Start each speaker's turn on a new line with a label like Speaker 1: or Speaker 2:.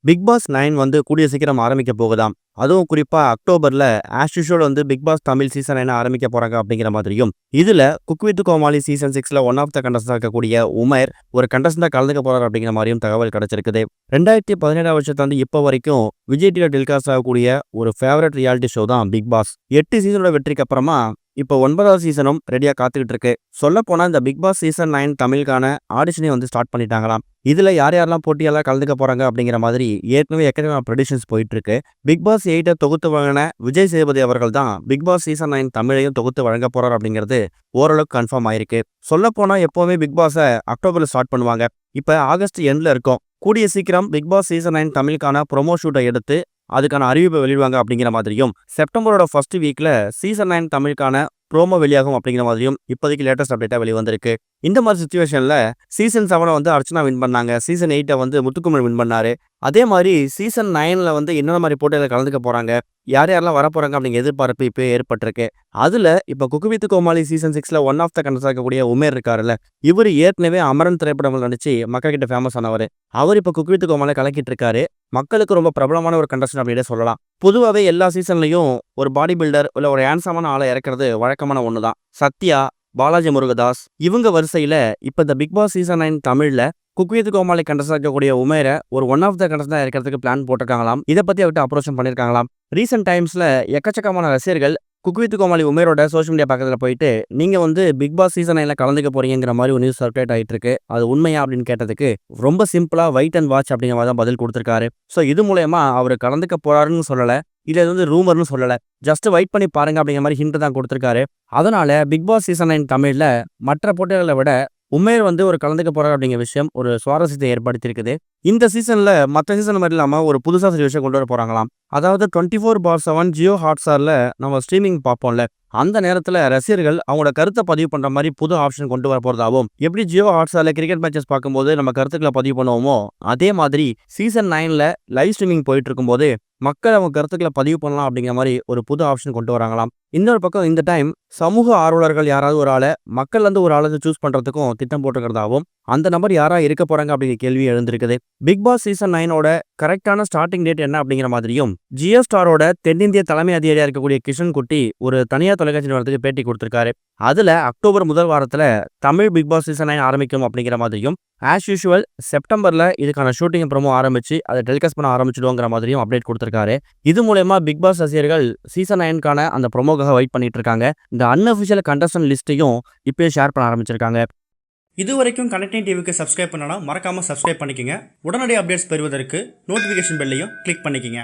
Speaker 1: Big pass 9 வந்து கூடிய சீக்கிரம் ஆரம்பிக்க போகுதாம். அதுவும் குறிப்பா அக்டோபர்ல ஆஸ் யூசுவல் வந்து பிக் பாஸ் தமிழ் சீசன் 9 ஆரம்பிக்க போறாங்க அப்படிங்கிற மாதிரியும், இதுல குக் வித் கோமாளி சீசன் 6ல ஒன் ஆஃப் த கண்டஸ்டன்டா இருக்கக்கூடிய உமேர் ஒரு கண்டஸ்டன்டா கலந்துக்க போறாரு அப்படிங்கிற மாரியும் தகவல் கிடைச்சிருக்குது. 2017ஆம் வருஷத்துல வந்து இப்ப வரைக்கும் விஜய் டிவில டெலிகாஸ்ட் ஆகக்கூடிய ஒரு ஃபேவரட் ரியாலிட்டி ஷோ தான் பிக் பாஸ். 8 சீசனோட வெற்றிக்கு அப்புறமா இப்போ 9வது சீசனும் ரெடியா காத்துக்கிட்டு இருக்கு. சொல்லப்போனா இந்த பிக் பாஸ் சீசன் 9 தமிழுக்கான ஆடிஷனே வந்து ஸ்டார்ட் பண்ணிட்டாங்களாம். இதுல யார் யாரெல்லாம் போட்டியாளர் கலந்துக்க போறாங்க அப்படிங்கிற மாதிரி ஏற்கனவே எக்கச்சக்கமான ப்ரெடிக்ஷன்ஸ் போயிட்டு இருக்கு. பிக் பாஸ் 8 தொகுத்து வழங்கின விஜய் சேதுபதி அவர்கள் தான் பிக் பாஸ் சீசன் 9 தமிழையும் தொகுத்து வழங்க போறார் அப்படிங்கிறது ஓரளவுக்கு கன்ஃபார்ம் ஆயிருக்கு. சொல்லப்போனா எப்பவுமே பிக் பாஸை அக்டோபர்ல ஸ்டார்ட் பண்ணுவாங்க. இப்ப ஆகஸ்ட் எண்ட்ல இருக்கும். கூடிய சீக்கிரம் பிக் பாஸ் சீசன் 9 தமிழுக்கான ப்ரொமோ ஷூட்டை எடுத்து அதுக்கான அறிவிப்பை வெளியிடுவாங்க அப்படிங்கிற மாதிரியும், செப்டம்பரோட ஃபர்ஸ்ட் வீக்ல சீசன் 9 தமிழுக்கான ப்ரோமோ வெளியாகும் அப்படிங்கிற மாதிரியும் இப்போதைக்கு லேட்டஸ்ட் அப்டேட்டா வெளிவந்திருக்கு. இந்த மாதிரி சுச்சுவேஷன்ல சீசன் 7 வந்து அர்ச்சனா வின் பண்ணாங்க. சீசன் 8 வந்து முத்துக்குமரன் வின் பண்ணாரு. அதே மாதிரி சீசன் 9ல வந்து என்னென்ன மாதிரி போட்டியில கலந்துக்க போறாங்க, யார் யாரெல்லாம் வரப்போறாங்க அப்படிங்கிற எதிர்பார்ப்பு இப்போ ஏற்பட்டிருக்கு. அதுல இப்ப குக் வித் கோமாளி சீசன் 6ல ஒன் ஆஃப் த கண்டஸ்டன்டா இருக்கக்கூடிய உமேர் இருக்காருல்ல, இவர் ஏற்கனவே அமரன் திரைப்படங்கள் நடிச்சு மக்கள் கிட்ட ஃபேமஸ் ஆனவர். அவர் இப்ப குக் வித் கோமாளி கலக்கிட்டு இருக்காரு. மக்களுக்கு ரொம்ப பிரபலமான ஒரு கண்டஸ்டன்ட் அப்படின்னே சொல்லலாம். பொதுவாகவே எல்லா சீசன்லயும் ஒரு பாடி பில்டர் இல்ல ஒரு ஹேண்ட்ஸமான ஆளை இறக்குறது வழக்கமான ஒண்ணுதான். சத்யா, பாலாஜி முருகதாஸ் இவங்க வரிசையில இப்ப இந்த பிக் பாஸ் சீசன் 9 தமிழ்ல குக் வித் கோமாளி கண்டஸ்டன்டா இருக்கக்கூடிய உமேர ஒரு ஒன் ஆஃப் த கண்டஸ்டன்டா இருக்கிறதுக்கு பிளான் போட்டிருக்காங்களாம். இதை பத்தி அவர்கிட்ட அப்ரோச் பண்ணிருக்காங்களாம். ரீசெண்ட் டைம்ஸ்ல எக்கச்சக்கமான ரசிகர்கள் குக் வித் கோமாளி உமேரோட சோஷியல் மீடியா பக்கத்துல போயிட்டு நீங்க வந்து பிக் பாஸ் சீசன் 9ல கலந்துக்க போறீங்கிற மாதிரி ஒரு நியூஸ் சர்க்குலேட் ஆயிட்டு இருக்கு. அது உண்மையா அப்படின்னு கேட்டதுக்கு ரொம்ப சிம்பிளா வெயிட் அண்ட் வாட்ச் அப்படிங்கிற மாதிரி தான் பதில் கொடுத்திருக்காரு. ஸோ இது மூலயமா அவர் கலந்துக்க போறாருன்னு சொல்லல, இல்ல இது வந்து ரூமர்னு சொல்லல, ஜஸ்ட் வெயிட் பண்ணி பாருங்க அப்படிங்கிற மாதிரி ஹிண்ட் தான் கொடுத்திருக்காரு. அதனால பிக் பாஸ் சீசன் 9 தமிழ்ல மற்ற போட்டிகளை விட உமேர் வந்து ஒரு கலந்துக்க போறாரு அப்படிங்கிற விஷயம் ஒரு சுவாரஸ்யத்தை ஏற்படுத்தியிருக்குது. இந்த சீசன்ல மற்ற சீசன் மாதிரி இல்லாம ஒரு புதுசா சில விஷயம் கொண்டு வர போறாங்களாம். அதாவது 24/7 ஜியோ ஹாட்ஸ்டார்ல நம்ம ஸ்ட்ரீமிங் பார்ப்போம்ல, அந்த நேரத்துல ரசிகர்கள் அவங்களோட கருத்தை பதிவு பண்ற மாதிரி புது ஆப்ஷன் கொண்டு வர போறதாகவும், எப்படி ஜியோ ஹாட்ஸ்டார்ல கிரிக்கெட் மேட்சஸ் பார்க்கும்போது நம்ம கருத்துக்களை பதிவு பண்ணுவோமோ, அதே மாதிரி சீசன் 9ல லைவ் ஸ்ட்ரீமிங் போயிட்டு இருக்கும்போது மக்கள் அவங்க கருத்துக்களை பதிவு பண்ணலாம் அப்படிங்கிற மாதிரி ஒரு புது ஆப்ஷன் கொண்டு வராங்களாம். இன்னொரு பக்கம் இந்த டைம் சமூக ஆர்வலர்கள் யாராவது ஒரு ஆளை மக்கள் வந்து ஒரு ஆளை சூஸ் பண்றதுக்கும் திட்டம் போட்டுக்கிறதாகவும், அந்த நபர் யாரா இருக்க போறாங்க அப்படிங்கிற கேள்வி எழுந்திருக்குது. பிக் பாஸ் சீசன் 9ஓட கரெக்டான ஸ்டார்டிங் டேட் என்ன அப்படிங்கிற மாதிரியும், ஜியோ ஸ்டாரோட தென்னிந்திய தலைமை அதிகாரியா இருக்கக்கூடிய கிஷன் குட்டி ஒரு தனியார் தொலைக்காட்சி நிறுவனத்துக்கு பேட்டி கொடுத்திருக்காரு. அதுல அக்டோபர் முதல் வாரத்துல தமிழ் பிக் பாஸ் சீசன் 9 ஆரம்பிக்கும் அப்படிங்கிற மாதிரியும், ஆஸ் யூசுவல் செப்டம்பர்ல இதுக்கான ஷூட்டிங் ப்ரோமோ ஆரம்பிச்சு அதை டெலிகாஸ்ட் பண்ண ஆரம்பிச்சிடுவோங்கிற மாதிரியும் அப்டேட் கொடுத்திருக்காரு. இது மூலமா பிக் பாஸ் ரசிகர்கள் சீசன் 9க்கான அந்த ப்ரோமோக்காக வெயிட் பண்ணிட்டு இருக்காங்க. இந்த அன்அஃபிஷியல் கண்டஸ்டன்ட் லிஸ்ட்டையும் இப்பயே ஷேர் பண்ண ஆரம்பிச்சிருக்காங்க.
Speaker 2: இது வரைக்கும் கனெக்டிங் டிவிக்கு சப்ஸ்கிரைப் பண்ணனா மறக்காம சப்ஸ்கிரைப் பண்ணிக்கங்க. உடனடி அப்டேட்ஸ் பெறுவதற்கு நோட்டிஃபிகேஷன் பெல்லையும் கிளிக் பண்ணிக்கங்க.